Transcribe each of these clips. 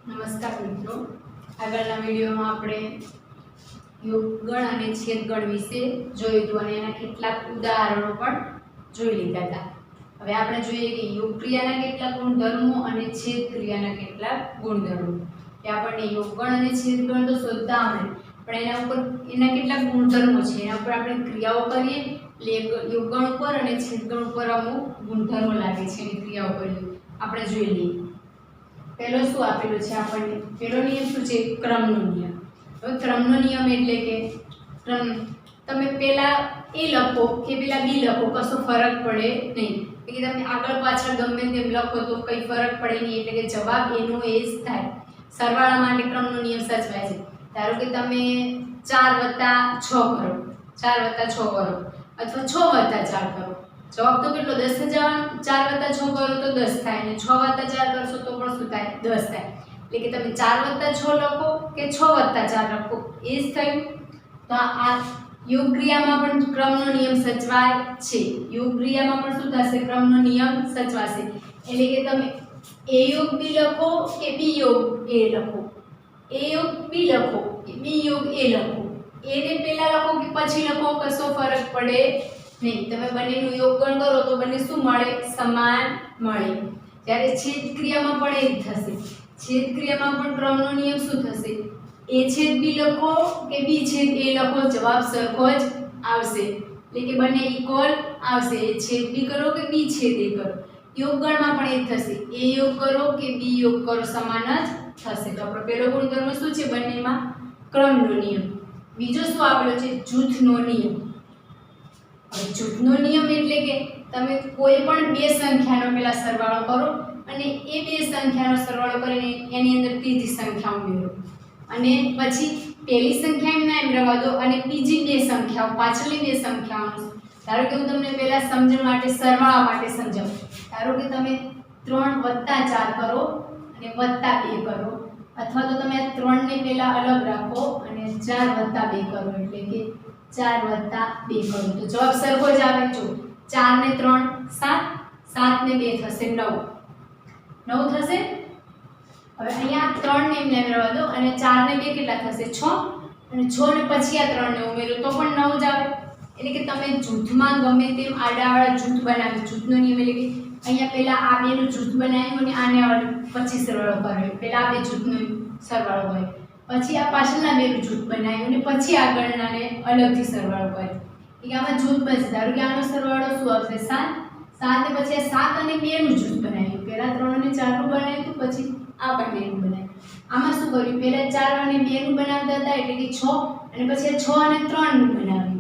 નમસ્કાર મિત્રો, આગળના વિડીયોમાં આપણે યોગગણ અને છેદગણ વિશે જોયું હતું અને એના કેટલાક ઉદાહરણો પણ જોઈ લીધા હતા. હવે આપણે જોઈએ કે યોગ ક્રિયાના કેટલાક ગુણધર્મો અને છેદ ક્રિયાના કેટલાક ગુણધર્મો. કે આપણને યોગગણ અને છેદગણ તો શોધતા આવડે, પણ એના ઉપર એના કેટલાક ગુણધર્મો છે, એના ઉપર આપણે ક્રિયાઓ કરીએ એટલે યોગગણ ઉપર અને છેદગણ ઉપર અમુક ગુણધર્મો લાગે છે એની ક્રિયાઓ કરીએ આપણે જોઈ લઈએ. પહેલો શું આપેલું છે આપણને? પહેલો નિયમ શું છે? ક્રમનો નિયમ. હવે ક્રમનો નિયમ એટલે કે તમે પહેલા એ લખો કે પહેલા બી લખો, કશો ફરક પડે નહીં. કે તમે આગળ પાછળ ગમે તેમ લખો તો કંઈ ફરક પડે નહીં, એટલે કે જવાબ એનો એ જ થાય. સરવાળા માટે ક્રમનો નિયમ સચવાય છે. ધારો કે તમે 4 + 6 કરો, 4 + 6 કરો અથવા 6 + 4 કરો, જવાબ તો કેટલો? 10 જ આવવાનો. 4 + 6 કરો તો 10 થાય અને 6 + 4 કરશો તો પણ શું થાય? 10 થાય. એટલે કે તમે 4 + 6 લખો કે 6 + 4 લખો એ જ થયું. તો આ યોગ ક્રિયામાં પણ ક્રમનો નિયમ સચવાય છે. યોગ ક્રિયામાં પણ શું થશે? ક્રમનો નિયમ સચવાશે. એટલે કે તમે a યોગ b લખો કે b યોગ a લખો, a યોગ b લખો કે b યોગ a લખો, a ને પહેલા લખો કે પછી લખો કશો ફરક પડે નહીં. તમે બંનેનું યોગગણ કરો તો બંને શું મળે? સમાન મળે. જ્યારે છેદ ક્રિયામાં પણ એ જ થશે. છેદ ક્રિયામાં પણ ક્રમનો નિયમ શું થશે? a/b લખો કે b/a લખો, જવાબ સરખો જ આવશે. એટલે કે બંને ઇક્વલ આવશે. a/b કરો કે b/a કરો, યોગગણમાં પણ એ જ થશે. a યોગ કરો કે b યોગ કરો, સમાન જ થશે. તો આપણો પહેલો ગુણધર્મ શું છે બંનેમાં? ક્રમનો નિયમ. બીજો શું આપેલો છે? જૂથનો નિયમ. જૂથનો નિયમ એટલે કે તમે કોઈ પણ બે સંખ્યાનો પહેલા સરવાળો કરો અને એ બે સંખ્યાનો સરવાળો કરીને એની અંદર ત્રીજી સંખ્યા ઉમેરો અને પછી પહેલી સંખ્યા એમના એમ રહેવા દો અને બીજી બે સંખ્યાઓ, પાછળની બે સંખ્યાઓનો, ધારો કે હું તમને પહેલા સમજણ માટે સરવાળા માટે સમજાવું. ધારો કે તમે 3 + 4 કરો અને +2 કરો, અથવા તો તમે આ 3 ને પહેલા અલગ રાખો અને 4 + 2 કરો, એટલે કે 4 + 2 કરો તો જવાબ સરખો જ આવે. જો 4 ને 3 7, 7 ને 2 થશે 9, 9 થશે. હવે અહીંયા 3 ને એમને રહેવા દો અને 4 ને 2 કેટલા થશે? 6, અને 6 ને પછી આ 3 ને ઉમેરો તો પણ 9 જ આવે. એટલે કે તમે જૂથમાં ગમે તેમ આડાવાળા જૂથ બનાવ્યું. જૂથનો નિયમ એટલે કે અહીંયા પહેલા આ બેનું જૂથ બનાવ્યું અને આને પછી સરવાળો કર્યો. પહેલા આ બે જૂથનો સરવાળો કર્યો, પછી આ પાછળના બેનું જૂથ બનાવ્યું અને પછી આગળનાને અલગથી સરવાળો કર્યો. એટલે આમાં જૂથ બનશે. ધારો કે આનો સરવાળો શું આવશે? 7, 7 ને પછી આ 7 અને 2 નું જૂથ બનાવ્યું. પહેલા 3 અને 4 નું બનાવ્યું હતું, પછી આ બંનેનું બનાવ્યું. આમાં શું કર્યું? પહેલા 4 અને 2 નું બનાવતા હતા એટલે કે 6, અને પછી 6 અને 3 નું બનાવ્યું.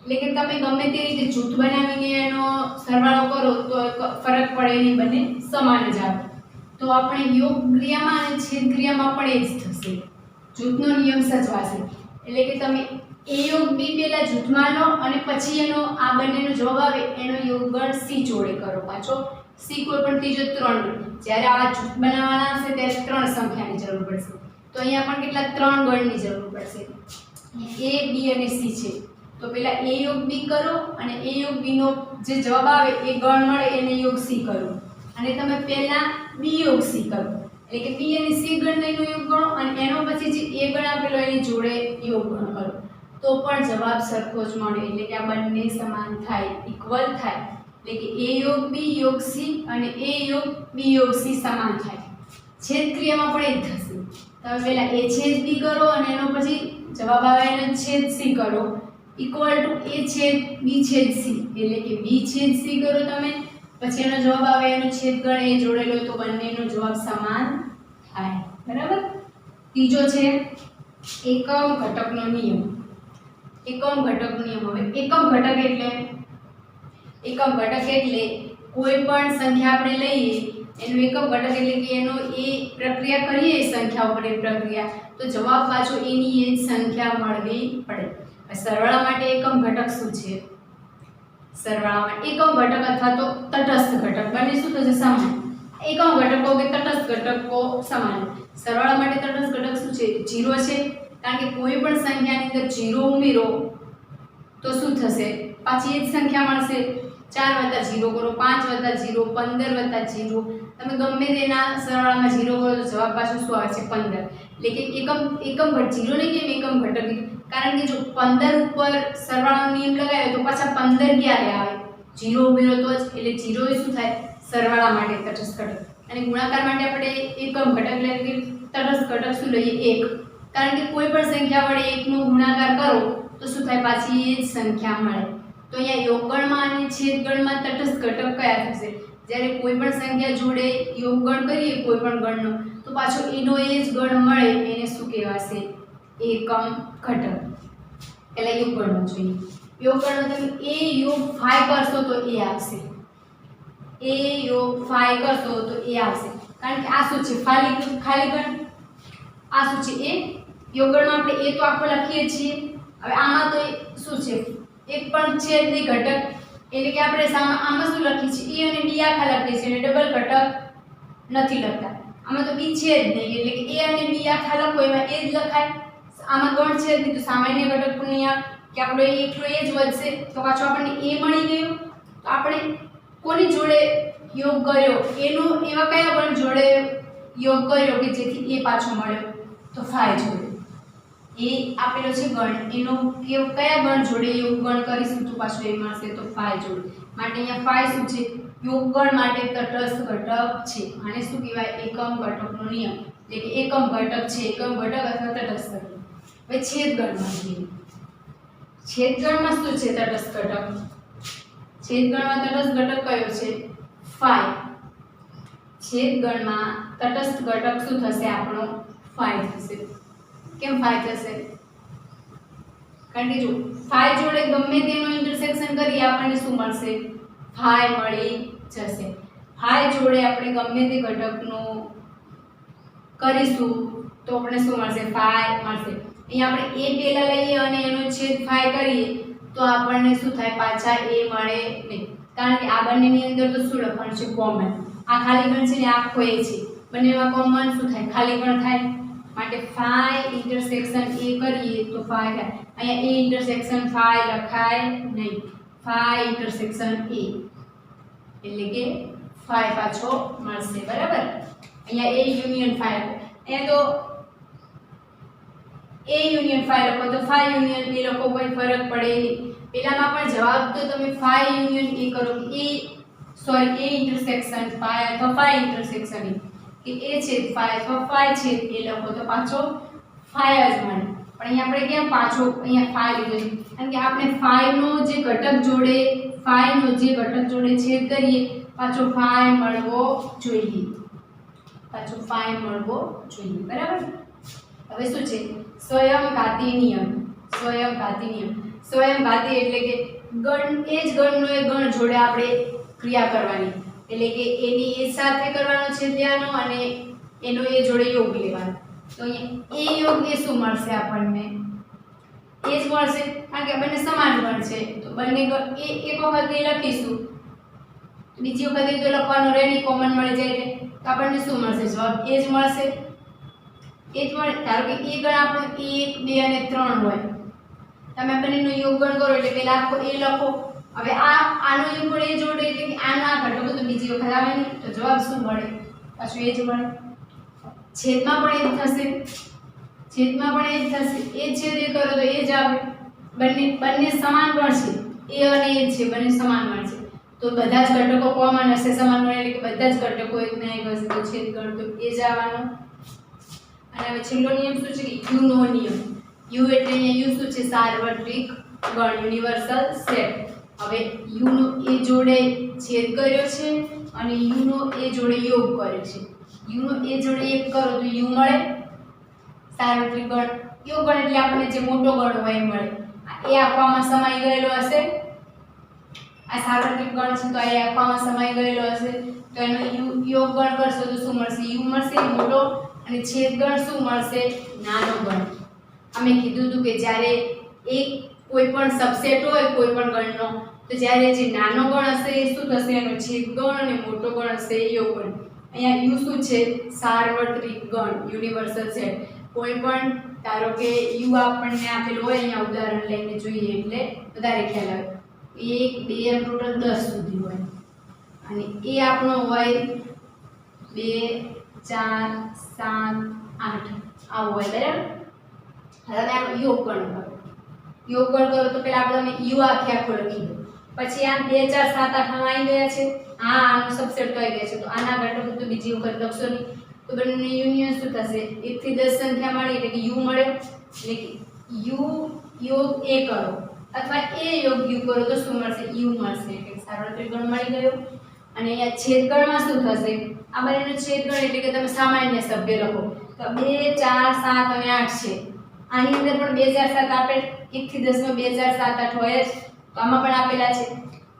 એટલે કે તમે ગમે તે રીતે જૂથ બનાવીને એનો સરવાળો કરો તો ફરક પડે નહીં, બંને સમાન જ આવે. તો આપણે યોગ ક્રિયામાં અને છેદ ક્રિયામાં પણ એ જ થશે. જૂથનો નિયમ સચવાશે. એટલે કે તમે a યોગ b પહેલા જૂથમાં લો અને પછી એનો આ બંનેનો જવાબ આવે એનો યોગગણ c જોડે કરો. પાછો c કોઈ પણ ત્રીજો 3 નો. જ્યારે આ જૂથ બનાવવાના હશે ત્યારે 3 સંખ્યાની જરૂર પડશે. તો અહીંયા પણ કેટલા? 3 ગણની જરૂર પડશે. a b અને c છે તો પહેલા a યોગ b કરો અને a યોગ b નો જે જવાબ આવે એ ગણ મળે એને યોગ c કરો, અને તમે પહેલા b યોગ c કરો. એટલે કે b અને c ગણનો યોગ ગણો અને એનો પછી જે a ગણ આપેલો એની જોડે યોગ ગણ કરો તો પણ જવાબ સરખો જ મળે. એટલે કે આ બંને સમાન થાય, ઇક્વલ થાય. એટલે કે a યોગ b યોગ c અને a યોગ b યોગ c સમાન થાય. છેદ ક્રિયામાં પણ એ જ થશે. તમે પહેલા a/b કરો અને એનો પછી જવાબ આવે એનો છેદ c કરો, ઇક્વલ ટુ a/b/c. એટલે કે b/c કરો તમે, પછી એનો જવાબ આવે એનો છેદગણ એ જોડેલો તો બંનેનો જવાબ સમાન થાય. બરાબર. ત્રીજો છે એકમ ઘટકનો નિયમ. એકમ ઘટકનો નિયમ. હવે એકમ ઘટક એટલે કોઈ પણ સંખ્યા આપણે લઈએ એનું એકમ ઘટક એટલે કે એનો એ પ્રક્રિયા કરીએ એ સંખ્યા ઉપર એ પ્રક્રિયા તો જવાબ પાછો એની એ જ સંખ્યા મળવી પડે. સરવાળા માટે એકમ ઘટક શું છે? સરવાળામાં એકમ ઘટક અથવા તો તટસ્થ ઘટક બંને શું થશે? સમાન. એકમ ઘટકો કે તટસ્થ ઘટકો સમાન. સરવાળા માટે તટસ્થ ઘટક શું છે? 0 છે. કારણ કે કોઈ પણ સંખ્યાની અંદર 0 ઉમેરો તો શું થશે? પાછી એ જ સંખ્યા મળશે. 4 + 0 કરો, 5 + 0, 15 + 0, તમે ગમે તેના સરવાળામાં 0 કરો તો જવાબ પાછો શું આવે છે 15 એટલે કે એકમ ઘટ 0 નહીં કેમ એકમ ઘટક કારણ કે જો 15 ઉપર સરવાળાનો નિયમ લગાવ્યો તો પાછા 15 ક્યારે આવે 0 ઉમેરો તો જ એટલે 0 એ શું થાય સરવાળા માટે તટસ્થ ઘટક અને ગુણાકાર માટે આપણે એકમ ઘટક એટલે કે તટસ્થ ઘટક શું લઈએ 1 કારણ કે કોઈ પણ સંખ્યા વડે 1 નો ગુણાકાર કરો તો શું થાય પાછી એ જ સંખ્યા મળે તો અહીંયા યોગગણમાં અને છેદગણમાં તટસ્થ ઘટક કયા થશે જ્યારે કોઈ પણ સંખ્યા જોડે યોગગણ કરીએ કોઈ પણ ગણનો તો પાછો એનો એ જ ગણ મળે એને શું કહેવાશે એકમ ઘટક એટલે યોગગણનો જોઈએ યોગગણનો તમે a યોગ 5 કરશો તો એ આવશે a યોગ 5 કરશો તો એ આવશે કારણ કે આ શું છે ખાલી ગણ આ શું છે એ યોગગણમાં આપણે એ તો આખો લખીએ છીએ હવે આમાં તો શું છે એક પણ છેદની ઘટક એટલે કે આપણે આમાં શું લખીએ છીએ a અને b આખા લખીએ છીએ એટલે ડબલ ઘટક નથી લખતા આમાં તો b છે જ નહીં એટલે કે a અને b આખા લખો એમાં a જ લખાય આમાં ગણ છે જ નહીં તો સામાન્ય ઘટક પણ કે આપણો એકલો એ જ વધશે તો પાછો આપણને a મળી ગયો તો આપણે કોની જોડે યોગ કર્યો એનો એવા કયા ગણ જોડે યોગ કર્યો કે જેથી એ પાછો મળ્યો તો 5 જોડે એ આપેલો છે ગણ એનો કયા ગણ જોડે યોગ ગણ કરીશું તો પાછું એ મળશે તો 5 જોડે માટે અહીંયા 5 શું છે યોગ ગણ માટે તટસ્થ ઘટક છે આને શું કહેવાય એકમ ઘટકનો નિયમ એટલે કે એકમ ઘટક છે એકમ ઘટક અથવા તટસ્થ ઘટક હવે છેદગણમાં જોઈએ છેદગણમાં શું છે તટસ્થ ઘટક છેદગણમાં તટસ્થ ઘટક કયો છે 5 છેદગણમાં તટસ્થ ઘટક શું થશે આપણો 5 થશે કેમ 5 થશે કારણ કે જો 5 જોડે ગમે તેનો ઇન્ટરસેક્શન કરીએ આપણને શું મળશે 5 મળી જશે 5 જોડે આપણે ગમે તે ઘટકનો કરીશું તો આપણને શું મળશે 5 મળશે અહીંયા આપણે a પહેલા લઈએ અને એનો છેદ 5 કરીએ તો આપણને શું થાય પાછા a મળે નહીં કારણ કે આ બંનેની અંદર તો શું લખવાનું છે કોમન આ ખાલી ગણ છે ને આખો એ છે બંનેમાં કોમન શું થાય ખાલી ગણ થાય માટે 5 ઇન્ટરસેક્શન a કરીએ તો 5 થાય અહીંયા a ઇન્ટરસેક્શન 5 લખાય નહીં 5 ઇન્ટરસેક્શન a એટલે કે 5 પાછો મળશે બરાબર અહીંયા a યુનિયન 5 અહીંયા તો a યુનિયન 5 લખો તો 5 યુનિયન b લખો કોઈ ફરક પડે નહીં પેલામાં પણ જવાબ તો તમે 5 યુનિયન a કરો a ઇન્ટરસેક્શન 5 અથવા 5 ઇન્ટરસેક્શન a કે a છેદ 5 અથવા 5 છેદ a લખો તો પાછો 5 જ મળે પણ અહીંયા આપણે કેમ પાછો અહીંયા 5 લીધો છે કારણ કે આપણે 5 નો જે ઘટક જોડે છેદ કરીએ પાછો 5 મળવો જોઈએ બરાબર હવે શું છે સ્વયંઘાતી નિયમ સ્વયંઘાતી એટલે કે ગણ એ જ ગણનો એ ગણ જોડે આપણે ક્રિયા કરવાની એટલે કે એની એ સાથે કરવાનો છે ત્યાંનો અને એનો એ જોડે યોગ લેવાનો તો અહીંયા એ યોગ એ શું મળશે આપણને એ જ મળશે કારણ કે બંને સમાન ગણ છે તો બંને એક વખત એ લખીશું બીજી વખત એ તો લખવાનું રેડી કોમન મળી જાય એટલે તો આપણને શું મળશે જવાબ એ જ મળશે ધારો કે એ ગણ આપણો 1 2 અને 3 હોય તમે બંનેનો યોગ ગણ કરો એટલે પહેલા આખો એ લખો હવે આનો યોગ ગણ એ જોડે એટલે કે આના ઘટકો તો બીજી વખત આવે નહીં તો જવાબ શું મળે પાછું એ જ મળે છેદમાં પણ એ જ થશે એ છેદ એ કરો તો એ જ આવે બંને સમાન ગણ છે એ અને એ છે બંને સમાન ગણ છે તો બધા જ ઘટકો કોમન હશે સમાન ગણ એટલે કે બધા જ ઘટકો એક ના એક હશે તો છેદ ગણ તો એ જ આવવાનો અને હવે છેલ્લો નિયમ શું છે કે યુ નો નિયમ યુ એટલે અહીંયા યુ શું છે સાર્વત્રિક ગણ યુનિવર્સલ સેટ હવે યુ નો એ જોડે છેદ કર્યો છે અને યુ નો એ જોડે યોગ કર્યો છે યુ નો એ જોડે એક કરો તો યુ મળે સાર્વત્રિક ગણ યોગ ગણ એટલે આપણને જે મોટો ગણ હોય એ મળે એ આપવામાં સમાઈ ગયેલો હશે આ સાર્વત્રિક ગણ છે તો એ આપવામાં સમાઈ ગયેલો હશે તો એનો યોગ ગણ કરશો તો શું મળશે યુ મળશે મોટો અને છેદ ગણ શું મળશે નાનો ગણ અમે કીધું હતું કે જ્યારે એક કોઈ પણ સબસેટ હોય કોઈ પણ ગણનો તો જ્યારે જે નાનો ગણ હશે એ શું થશે એનો છેદ ગણ અને મોટો ગણ હશે એ યોગ ગણ અહીંયા યુ શું છે સાર્વત્રિક ગણ યુનિવર્સલ સેટ કોઈ પણ ધારો કે યુ આપણને આપેલું હોય અહીંયા ઉદાહરણ લઈને જોઈએ એટલે વધારે ખ્યાલ આવે 1 2 એમ ટોટલ 10 સુધી હોય અને એ આપણો હોય 2 4 7 8 આવું હોય બરાબર. હવે આનો યોગ ગણ કરો. યોગ ગણ કરો તો પહેલા આપણે યુ આખે આખો લખી દો. પછી આ 2 4 7 8 આવી ગયા છે. હા આનો સબસેટ તો આવી ગયા છે તો આના આગળ તો બીજી વખત લખશો નહીં. તો બંને યુનિયન શું થશે? 1 થી 10 સંખ્યા મળી એટલે કે યુ મળ્યો. એટલે કે યુ યોગ એ કરો અથવા એ યોગ યુ કરો તો શું મળશે? યુ મળશે. એટલે સરળ ત્રિગુણ મળી ગયો. અને અહીંયા છેદગણમાં શું થશે? આ બંનેનો છેદગણ એટલે કે તમે સામાન્ય સભ્ય લખો તો 2 4 7 અને 8 છે. આની અંદર પણ 2 4 7 આપેલ 1 થી 10 માં 2 4 7 8 હોય જ તો આમાં પણ આપેલા છે.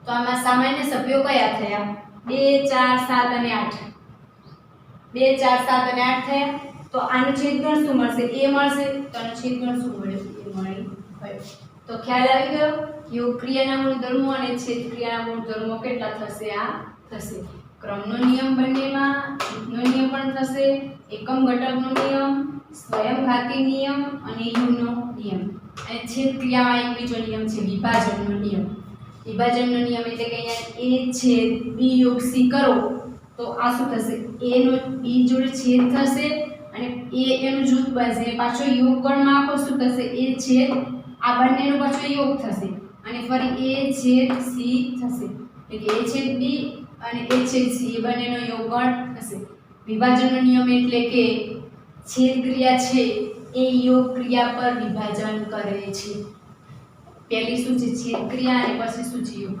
તો આમાં સામાન્ય સભ્યો કયા થયા? 2 4 7 અને 8. 2 4 7 અને 8 થયા. તો આનું છેદગણ શું મળશે? a મળશે. તો આનું છેદગણ શું મળ્યું? a મળી ગયો. તો ખ્યાલ આવી ગયો. યોગ ક્રિયાના ગુણધર્મો અને છેદ ક્રિયાના ગુણધર્મો કેટલા થશે? આ થશે. ક્રમનો નિયમ બંનેમાં, જૂથનો નિયમ પણ થશે, એકમ ઘટકનો નિયમ, સ્વયંઘાતી નિયમ અને યુનો નિયમ. અને છેદ ક્રિયામાં એક બીજો નિયમ છે વિભાજનનો નિયમ. વિભાજનનો નિયમ એટલે કે અહીંયા a છેદ b યોગ c કરો તો આ શું થશે? a નો b જોડે છેદ થશે અને a એનું જૂથ બનશે. પાછો યોગ ગણમાં આખો શું થશે? a છેદ આ બંનેનો પાછો યોગ થશે અને ફરી a છેદ c થશે. એટલે કે a છેદ b અને a છેદ c એ બંનેનો યોગ ગણ થશે. વિભાજનનો નિયમ એટલે કે છેદ ક્રિયા છે એ યોગ ક્રિયા પર વિભાજન કરે છે. પહેલી શું છે? છેદ ક્રિયા અને પછી શું છે? યોગ.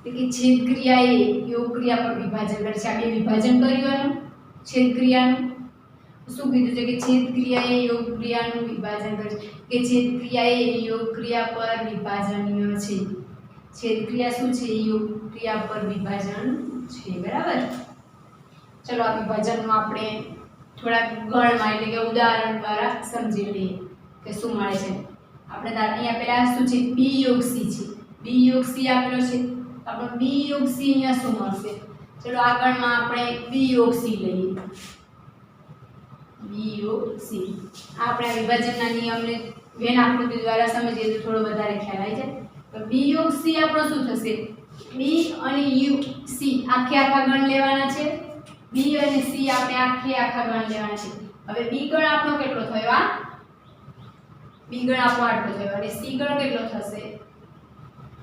એટલે કે છેદ ક્રિયા એ યોગ ક્રિયા પર વિભાજન કરે છે. આ બે વિભાજન કર્યું છેદ ક્રિયાનું. શું કીધું છે? કે છેદ ક્રિયા એ યોગ ક્રિયાનું વિભાજન કરે છે. કે છેદ ક્રિયા એ યોગ ક્રિયા પર વિભાજનીય છે. છેદ ક્રિયા શું છે? યોગ ક્રિયા પર વિભાજન છે. બરાબર. ચલો આ વિભાજનમાં આપણે થોડા ગણમાં એટલે કે ઉદાહરણ દ્વારા સમજી લઈએ કે શું મળે છે. આપણે અહીંયા પહેલા શું છે? b યોગ c છે. b યોગ c આપેલો છે. આપણે b યોગ c અહીંયા શું મળશે? ચલો આગળમાં આપણે b યોગ c લઈએ. b યોગ c આપણે આ વિભાજનના નિયમને વેન આકૃતિ દ્વારા સમજીએ તો થોડો વધારે ખ્યાલ આવી જાય. તો b યોગ c આપણો શું થશે? b અને u c આખે આખા ગણ લેવાના છે. b અને c આપણે આખે આખા ગણ લેવાના છે. હવે b ગણ આપણો કેટલો થયો? આ b ગણ આપણો આટલો થયો અને c ગણ કેટલો થશે?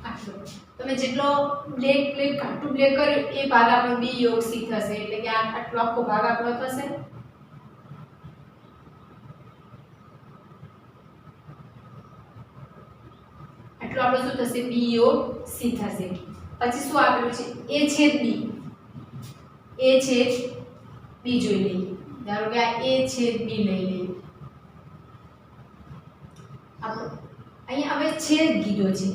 આટલો. તમે જેટલો બ્લેક કાટું બ્લેક કર્યું એ ભાગ આપણો b યોગ c થશે. એટલે કે આ આટલો આખો ભાગ આપણો થશે. આટલો આપણો શું થશે? b યોગ c થશે. પછી શું આપેલું છે? a છેદ b. a છેદ b જોઈ લઈએ. ધારો કે આ a છેદ b લઈ લઈએ. આપણો અહીંયા હવે છેદ કીધો છે.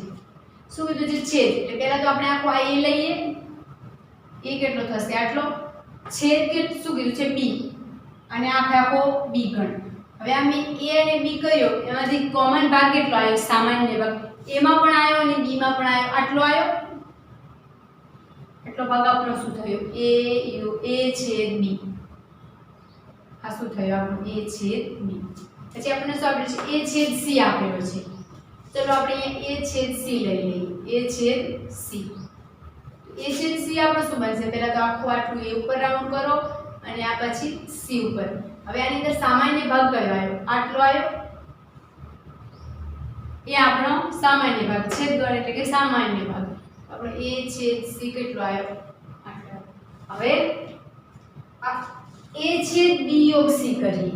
શું કીધું છે? છેદ. એટલે પહેલા તો આપણે આખો આ a લઈએ. a કેટલો થશે? આટલો. છેદ કે શું કીધું છે? b અને આખે આખો b ગણ. હવે આ મેં a અને b કર્યો એમાંથી કોમન ભાગ કેટલો આવ્યો? સામાન્ય ભાગ. a માં પણ આવ્યો અને b માં પણ આવ્યો. આટલો આવ્યો. એટલો ભાગ આપણો શું થયો? a છેદ b. આ શું થયું આપણું? a છેદ b. પછી આપણને શું આપેલું છે? a છેદ c આપેલો છે. ચલો આપણે અહીંયા a છેદ c લઈ લઈએ. a છેદ c. a છેદ c આપણો શું બનશે? પહેલા તો આખું આટલું a ઉપર રાઉન્ડ કરો અને આ પછી c ઉપર. હવે આની અંદર સામાન્ય ભાગ કયો આવ્યો? આટલો આવ્યો. એ આપણો સામાન્ય ભાગ. છેદગણ એટલે કે સામાન્ય ભાગ. આપણો a છેદ c કેટલો આવ્યો? આટલો. હવે આ a છેદ b યોગ c કરીએ.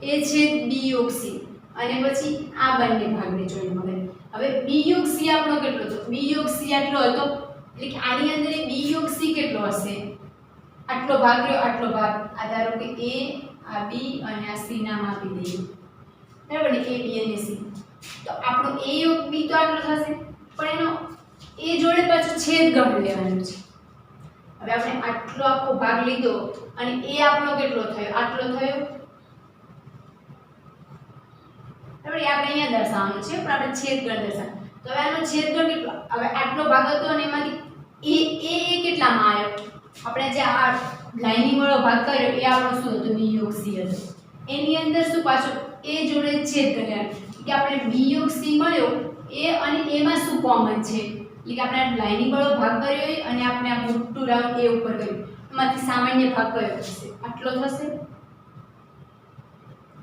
a છેદ b યોગ c અને પછી આ બંને ભાગને જોઈને મળે. હવે b યોગ c આપણો કેટલો હતો? b યોગ c આટલો હતો. એટલે કે આની અંદર b યોગ c કેટલો હશે? આટલો ભાગ રહ્યો. આટલો ભાગ. આ ધારો કે a આ b અને આ c નામ આપી દઈએ. બરાબર ને? a b અને c. તો આપણો a યોગ b તો આટલો થશે. પણ એનો a જોડે પાછું છેદ ગણ લેવાનું છે. હવે આપણે આટલો આખો ભાગ લીધો અને a આપણો કેટલો થયો? આટલો થયો. બરાબર? આપણે અહીંયા દર્શાવવાનું છે પણ આપણે છેદ ગણ દર્શાવવાનું. તો હવે આનો છેદ ગણ કેટલો? હવે આટલો ભાગ હતો અને એમાંથી a કેટલામાં આવ્યો? આપણે જે આ લાઇનિંગ વાળો ભાગ કર્યો એ આપણો શું હતો? b યોગ c હતો. એની અંદર શું પાછું a જોડે છેદ કર્યા કે આપણે b યોગ c મળ્યો. a અને a માં શું કોમન છે? એટલે કે આપણે લાઇનિંગ વાળો ભાગ કર્યો અને આપણે આ મોટું રાઉન્ડ a ઉપર કર્યું. એમાંથી સામાન્ય ભાગ કયો થશે? આટલો થશે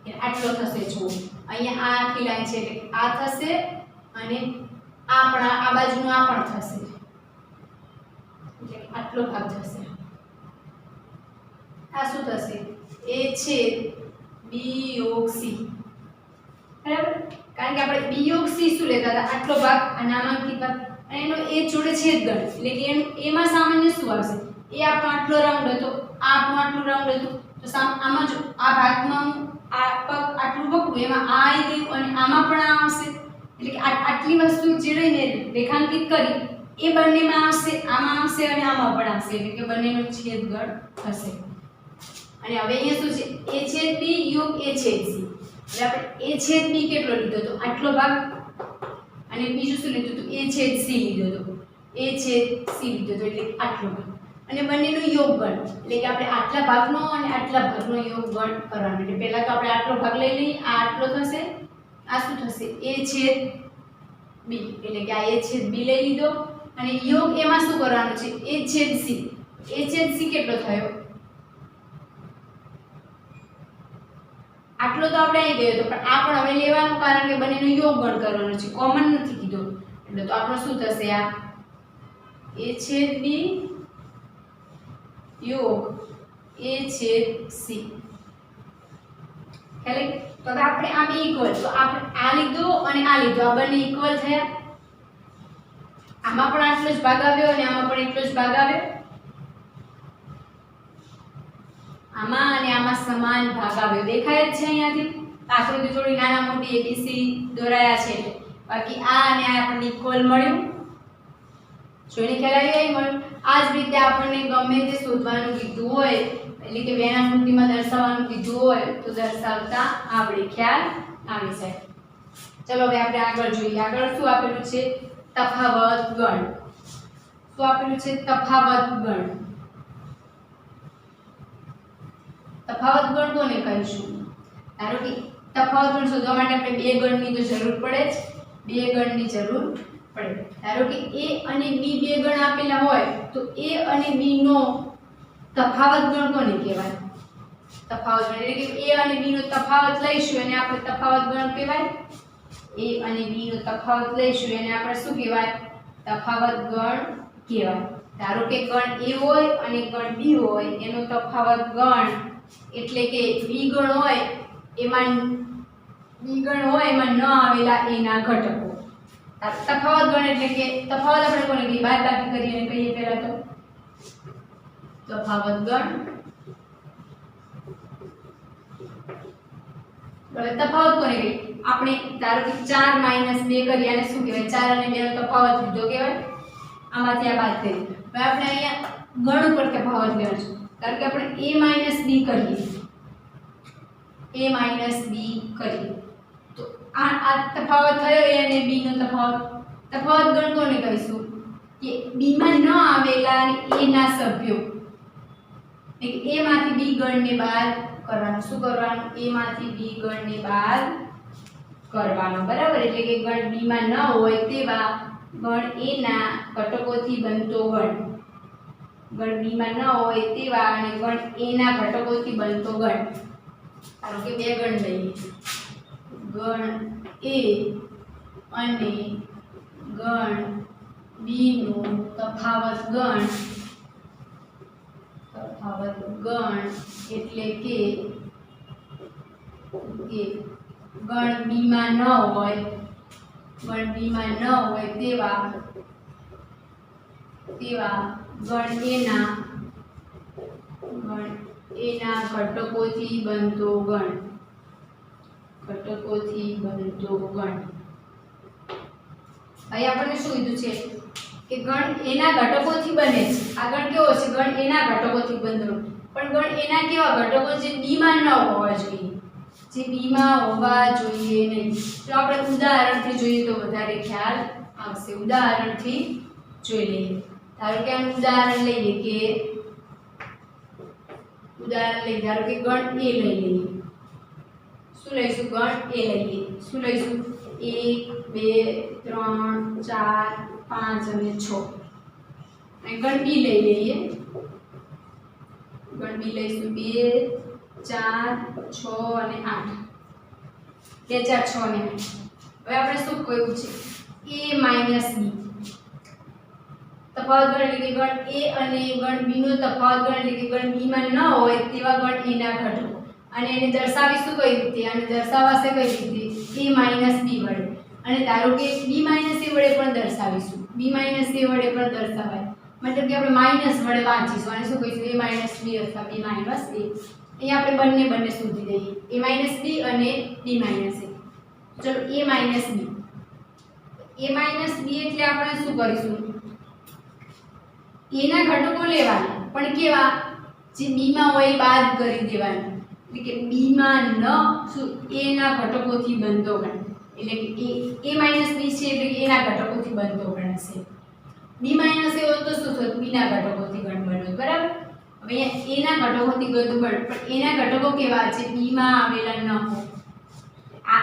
કે આટલો થશે? જુઓ અહીંયા આ આખી લાઈન છે એટલે આ થશે અને આ પણ આ બાજુનો આ પણ થશે એટલે આટલો ભાગ થશે. આ શું થશે? a છેદ b યોગ c. બરાબર, કારણ કે આપણે b યોગ c શું લેતા હતા? આટલો ભાગ, આ નામાંકિત ભાગ અને એનો a જોડે છેદગણ એટલે કે એનું a માં સામાન્ય શું આવશે? એ આપણો આટલો રાઉન્ડ હતો, આ આપણો આટલું રાઉન્ડ હતું, તો આમાં જો આ ભાગમાં આ પગ આટલું પકડું એમાં આ આવી ગયું અને આમાં પણ આ આવશે એટલે કે આટલી વસ્તુ જેને રેખાંકિત કરી એ બંનેમાં આવશે, આમાં આવશે અને આમાં પણ આવશે એટલે કે બંનેનો છેદગણ થશે. અને હવે અહીંયા શું છે? a છેદ b યોગ a છેદ c. એટલે આપણે a છેદ b કેટલો લીધો તો? આટલો ભાગ. અને બીજું શું લીધું તો? a છેદ c લીધો તો. a છેદ c લીધો તો એટલે આટલો ભાગ. અને બંનેનો યોગગણ એટલે કે આપણે આટલા ભાગનો અને આટલા ભાગનો યોગગણ કરવાનો. એટલે પહેલા તો આપણે આટલો ભાગ લઈ લઈએ, આ આટલો થશે, આ શું થશે? a છેદ b એટલે કે આ a છેદ b લઈ લીધો અને યોગ એમાં શું કરવાનું છે? a છેદ c. a છેદ c કેટલો થયો? આટલો તો આપણે અહીં ગયો તો, પણ આ પણ હવે લેવાનું કારણ કે બંનેનો યોગગણ કરવાનો છે, કોમન નથી કીધો એટલે તો આપણો શું થશે? આ a છેદ b યોગ a છેદ c. એટલે તો આપણે આ બે ઇક્વલ, તો આપણે આ લીધો અને આ લીધો, આ બંને ઇક્વલ થયા. આમાં પણ આટલો જ ભાગ આવ્યો અને આમાં પણ એટલો જ ભાગ આવ્યો. આમાં અને આમાં સમાન ભાગ આવ્યો, દેખાય જ છે અહીંયાથી. આકૃતિ થોડી નાના મોટી abc દોરાયા છે એટલે બાકી આ અને આ આપણને ઇક્વલ મળ્યું. જોઈને ખ્યાલ આવી ગઈ મળ્યું. આ જ રીતે આપણને ગમે તે શોધવાનું કીધું હોય એટલે કે વેણામૃતિમાં દર્શાવવાનું કીધું હોય તો દર્શાવતા આવડે, ખ્યાલ આવી જાય. ચલો હવે આપણે આગળ જોઈએ. આગળ શું આપેલું છે? તફાવત ગણ. શું આપેલું છે? તફાવત ગણ. તફાવત ગણ કોને કહીશું? ધારો કે તફાવત ગણ શોધવા માટે આપણે બે ગણની તો જરૂર પડે જ, બે ગણની જરૂર પડે. ધારો કે a અને b બે ગણ આપેલા હોય તો a અને b નો તફાવત ગણ કોને કહેવાય? તફાવત ગણ એટલે કે a અને b નો તફાવત લઈશું અને આપણે તફાવત ગણ કહેવાય. a અને b નો તફાવત લઈશું એને આપણે શું કહેવાય? તફાવત ગણ કહેવાય. ધારો કે ગણ a હોય અને ગણ b હોય એનો તફાવત ગણ એટલે કે b ગણ હોય એમાં ન આવેલા a ના ઘટકો. તફાવત ગણ એટલે કે તફાવત આપણે કોને કહીએ? બાદબાકી કરીને કહીએ પહેલા તો તફાવત ગણ. હવે તફાવત કોને કહીએ? આપણે ધારો કે 4 - 2 કરી અને શું કહેવાય? 4 અને 2 નો તફાવત લીધો કહેવાય. આમાંથી આ બાદ કરી. હવે આપણે અહીંયા ગણ ઉપર તફાવત લેવાનો છે. ધારો કે આપણે a - b કરીએ, a - b કરીએ તો આ તફાવત થયો a અને b નો તફાવત. તફાવત ગણ કોને કહીશું? કે b માં ન આવેલા અને a ના સભ્યો એટલે a માંથી b ગણને બાદ કરવાનું. શું કરવાનું? a માંથી b ગણને બાદ કરવાનો. બરાબર, એટલે કે ગણ b માં ન હોય તેવા ગણ a ના ઘટકોથી બનતો ગણ. ગણ b માં ન હોય તેવા અને ગણ a ના ઘટકોથી બનતો ગણ. ધારો કે બે ગણ લઈએ, ગણ a અને ગણ b નો તફાવત ગણ. તફાવત ગણ એટલે કે ગણ b માં ન હોય, ગણ b માં ન હોય તેવા ગણ a ના ઘટકોથી બનતો ગણ. ઘટકોથી બનતો ગણ. અહીં આપણને શું કીધું છે કે ગણ a ના ઘટકોથી બને છે. આ ગણ કેવો છે? ગણ a ના ઘટકોથી બનતો. પણ ગણ a ના કેવા ઘટકો? જે b માં ન હોવા જોઈએ, જે b માં હોવા જોઈએ નહીં. તો આપણે ઉદાહરણથી જોઈએ તો વધારે ખ્યાલ આવશે. ઉદાહરણથી જોઈ લઈએ. ધારો કે આનું ઉદાહરણ લઈએ કે ધારો કે ગણ a લઈ લઈએ. શું લઈશું? ગણ a લઈએ. શું લઈશું? 1 2 3 4 5 અને 6. અને ગણ b લઈ લઈએ. ગણ બી લઈશું 2 4 6 અને 8 2 4 6 અને 8 હવે આપણે શું કહ્યું છે a માઈનસ b તફાવત ગણ એટલે કે ગણ a અને ગણ b નો તફાવત ગણ એટલે કે ગણ b માં ન હોય તેવા ગણ a ના ઘટકો અને એને દર્શાવીશું કઈ રીતે આને દર્શાવાશે કઈ રીતે a માઈનસ b વડે અને ધારો કે b માઈનસ a વડે પણ દર્શાવીશું b માઈનસ a વડે પણ દર્શાવાય મતલબ કે આપણે માઈનસ વડે વાંચીશું અને શું કહીશું a માઈનસ b અથવા b માઈનસ a અહીંયા આપણે બંને શોધી દઈએ a માઈનસ b અને b માઈનસ a ચલો a માઈનસ b એટલે આપણે શું કરીશું a ના ઘટકો લેવાના પણ કેવા જે b માં હોય બાદ કરી દેવાના એટલે કે b માં ન શું a ના ઘટકોથી બનતો ગણ એટલે કે a માઈનસ b છે એટલે કે a ના ઘટકોથી બનતો ગણ હશે b માઈનસ a હોત તો શું થત b ના ઘટકોથી ગણ બન્યો બરાબર હવે અહીંયા a ના ઘટકોથી ગણ બન પણ a ના ઘટકો કેવા છે b માં આવેલા ન હોય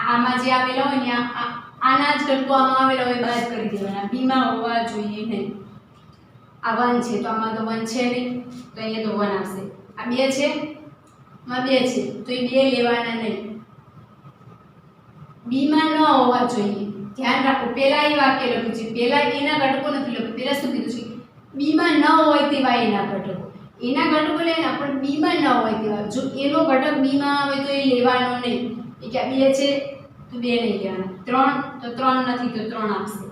આમાં જે આવેલા હોય ને આના જ ઘટકો આમાં આવેલા હોય બાદ કરી દેવાના b માં હોવા જોઈએ નહીં આ 1 છે તો આમાં તો 1 છે નહીં તો અહીંયા તો 1 આવશે આ 2 છે માં 2 છે તો એ 2 લેવાના નહીં b માં ન હોવા જોઈએ ધ્યાન રાખો પહેલા એ વાક્ય લખ્યું છે પહેલા એના ઘટકો નથી લખ્યું પહેલા શું કીધું છે b માં ન હોય તેવા એના ઘટકો એના ઘટકો લેના પણ b માં ન હોય તેવા જો એનો ઘટક b માં આવે તો એ લેવાનો નહીં એ કે 2 છે તો 2 નહીં લેવાના 3 તો 3 નથી તો 3 આવશે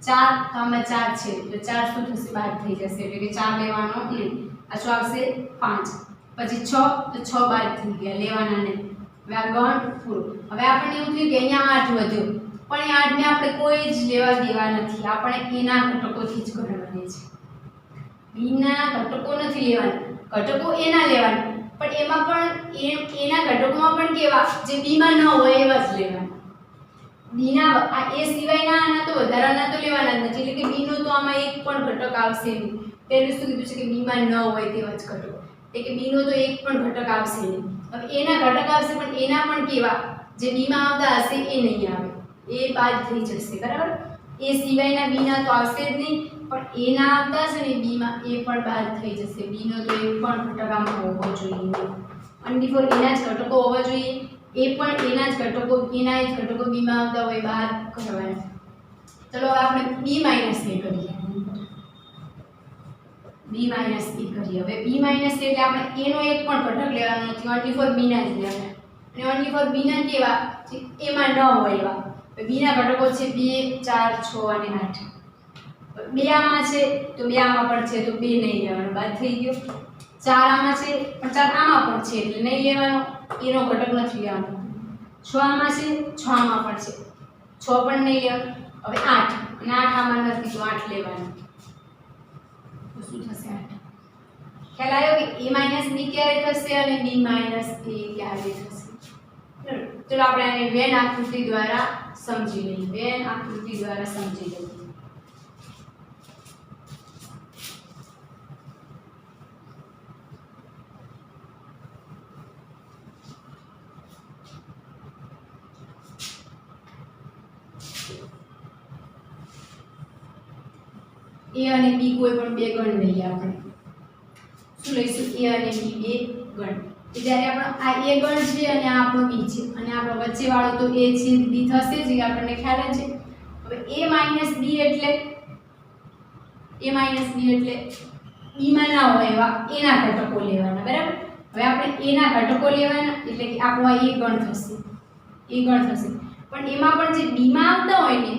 4 તો આમાં 4 છે તો 4 શું થશે બાદ થઈ જશે એટલે કે 4 લેવાનો નહીં આ શું આવશે 5 પછી 6 તો 6 બાદ થઈ ગયા લેવાના નહીં હવે આ ગણ પૂરો હવે આપણને એવું થયું કે અહીંયા 8 વધ્યો પણ એ 8 ને આપણે કોઈ જ લેવા દેવા નથી આપણે એના ઘટકોથી જ ગણવાની છે b ના ઘટકો નથી લેવાના ઘટકો એના લેવાના પણ એમાં પણ એના ઘટકોમાં પણ કેવા જે b માં ન હોય એવા જ લેવાના b ના આ a સિવાયના આના તો વધારાના તો લેવાના જ નથી એટલે કે b નો તો આમાં એક પણ ઘટક આવશે નહીં પહેલું શું કીધું છે કે b માં ન હોય તેવા જ ઘટકો એટલે કે b નો તો એક પણ ઘટક આવશે નહીં હવે એના ઘટક આવશે પણ એના પણ કેવા જે b માં આવતા હશે એ નહીં આવે એ બાદ થઈ જશે બરાબર એ સિવાયના b ના તો આવશે જ નહીં પણ એ ના આવતા છે ને b માં એ પણ બાદ થઈ જશે b નો તો એક પણ ઘટક આમાં હોવો જોઈએ અને ફોર એના જ ઘટકો હોવા જોઈએ એ પણ એના જ ઘટકો એના જ ઘટકો b માં આવતા હોય બાદ કરવાના ચલો હવે આપણે b માઈનસ a કરીએ b માઈનસ a કરીએ હવે b માઈનસ a એટલે આપણે a નો એક પણ ઘટક લેવાનો નથી ઓન્લી ફોર b ના જ લેવાના અને ઓન્લી ફોર b ના કેવા a માં ન હોય એવા b ના ઘટકો છે 2 4 6 અને 8 2 આમાં છે તો 2 આમાં પણ છે તો 2 નહીં લેવાનો બાદ થઈ ગયો 4 આમાં છે પણ 4 આમાં પણ છે એટલે નહીં લેવાનો એનો ઘટક નથી લેવાનો 6 આમાં છે 6 આમાં પણ છે 6 પણ નહીં લેવાનો હવે 8 અને 8 આમાં નથી તો 8 લેવાનો તો શું થશે 8 ખ્યાલ આવ્યો કે a b ક્યારે થશે અને b a ક્યારે થશે ચલો આપણે આને વેન આકૃતિ દ્વારા સમજી લઈએ વેન આકૃતિ દ્વારા સમજી લઈએ a અને b કોઈ પણ બે ગણ લઈએ આપણે શું લઈશું a અને b બે ગણ કે જ્યારે આપણો આ a ગણ છે અને આ આપણો b છે અને આપણો વચ્ચે વાળો તો a છે b થશે જે આપણને ખ્યાલ છે હવે a b એટલે b માં ના હોય એવા a ના ઘટકો લેવાના બરાબર હવે આપણે a ના ઘટકો લેવાના એટલે કે આપણો આ a ગણ થશે પણ એમાં પણ જે b માં આવતા હોય ને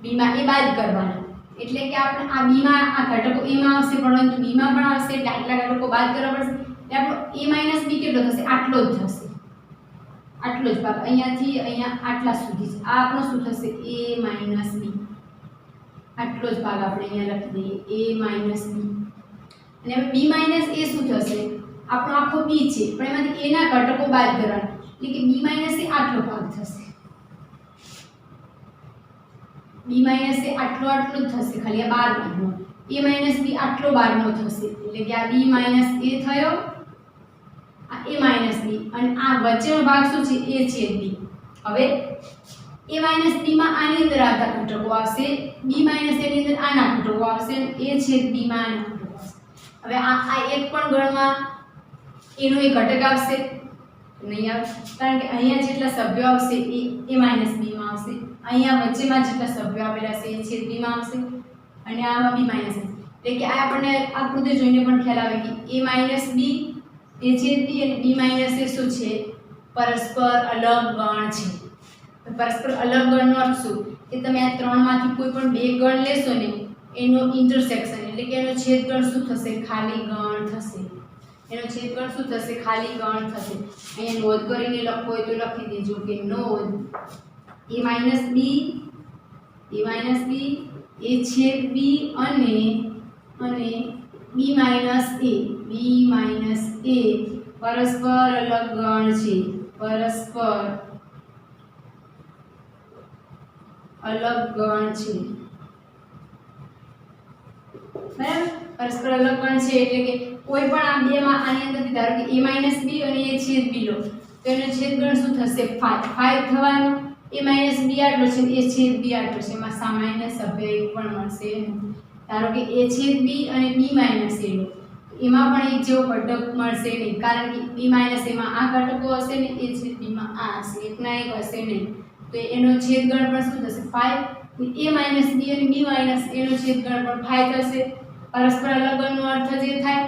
b માં એ બાદ કરવાના એટલે કે આપણે આ b માં આ ઘટકો a માં આવશે પરંતુ b માં પણ આવશે એટલે આટલા ઘટકો બાદ કરવા પડશે એટલે આપણો a b કેટલો થશે આટલો જ થશે આટલો જ ભાગ અહીંયાથી અહીંયા આટલા સુધી છે આ આપણો શું થશે a b આટલો જ ભાગ આપણે અહીંયા લખી દઈએ a b અને હવે b a શું થશે આપણો આખો b છે પણ એમાંથી a ના ઘટકો બાદ કરવાના એટલે કે b a આટલો ભાગ થશે b આટલો જ થશે ખાલી આ 12 નો a b આટલો 12 નો થશે એટલે કે આ b a થયો આ a b અને આ વચ્ચેનો ભાગ શું છે a છેદ b હવે a b માં આની અંદર આવતા ઘટકો આવશે b a ની અંદર આના ઘટકો આવશે અને a છેદ b માં આના ઘટકો આવશે હવે આ એક પણ ગણમાં એનો એ ઘટક આવશે નહીં આવે, કારણ કે અહીંયા જેટલા સભ્યો આવશે એ માઇનસ બીમાં આવશે, અહીંયા વચ્ચેમાં જેટલા સભ્યો આવેલા છે એ છેદ બીમાં આવશે અને આમાં બી માઇનસ. એટલે કે આ આપણને આકૃતિ જોઈને પણ ખ્યાલ આવે કે a માઇનસ બી એ છેદ બી અને b માઇનસ એ શું છે, પરસ્પર અલગ ગણ છે. પરસ્પર અલગ ગણનો અર્થ શું કે તમે આ ત્રણમાંથી કોઈ પણ બે ગણ લેશો ને એનો ઇન્ટરસેક્શન એટલે કે એનો છેદગણ શું થશે, ખાલી ગણ થશે. એનો છેદગણ શું થશે, ખાલી ગણ થશે. અહીંયા નોંધ કરીને લખો હોય તો લખી દેજો કે નોંધ a માઇનસ બી એ છેદ બી અને b માઇનસ એ પરસ્પર અલગ ગણ છે. પરસ્પર અલગ ગણ છે. બરાબર, પરસ્પર અલગ ગણ છે એટલે કે કોઈ પણ આ બેમાં આની અંદર ધારો કે a માઇનસ બી અને એ છેદ બી લો તો એનો છેદગણ શું થશે, 5 થવાનો. a માઇનસ બી આટલો છે એ છેદ બી આટલો છે, એમાં સામાન્ય સભ્ય એક પણ મળશે નહીં. ધારો કે a છેદ બી અને b માઇનસ એ લો એમાં પણ એક જેવો ઘટક મળશે નહીં, કારણ કે b માઇનસ એમાં આ ઘટકો હશે ને એ છેદ બીમાં આ હશે, એકના એક હશે નહીં. તો એનો છેદગણ પણ શું થશે, 5. a માઇનસ બી અને b માઇનસ એનો છેદગણ પણ 5 થશે. પરસ્પર અલગગણનો અર્થ જે થાય,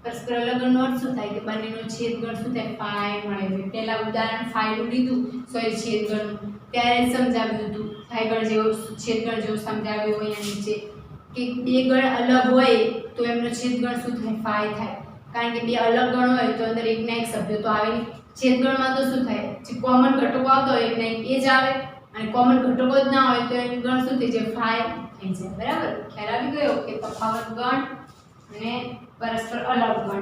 પરસ્પર અલગગણનો અર્થ શું થાય કે બંનેનો છેદગણ શું થાય, 5 મળે છે. પહેલા ઉદાહરણ 5 નું લીધું, સોરી છેદગણનું, ત્યારે જ સમજાવ્યું હતું. થાયગણ જેવો છેદગણ જેવું સમજાવ્યું હોય અહીંયા નીચે કે બે ગણ અલગ હોય તો એમનો છેદગણ શું થાય, 5 થાય. કારણ કે બે અલગ ગણ હોય તો અંદર એકના એક સભ્ય તો આવે નહીં. છેદગણમાં તો શું થાય, જે કોમન ઘટકો આવતો હોય એકના એક એ જ આવે અને કોમન ઘટકો જ ના હોય તો એનું ગણ શું થઈ જાય, 5 થઈ જાય. બરાબર, ખ્યાલ આવી ગયો કે તફાવત ગણ અને પરસ્પર અલગ ગણ.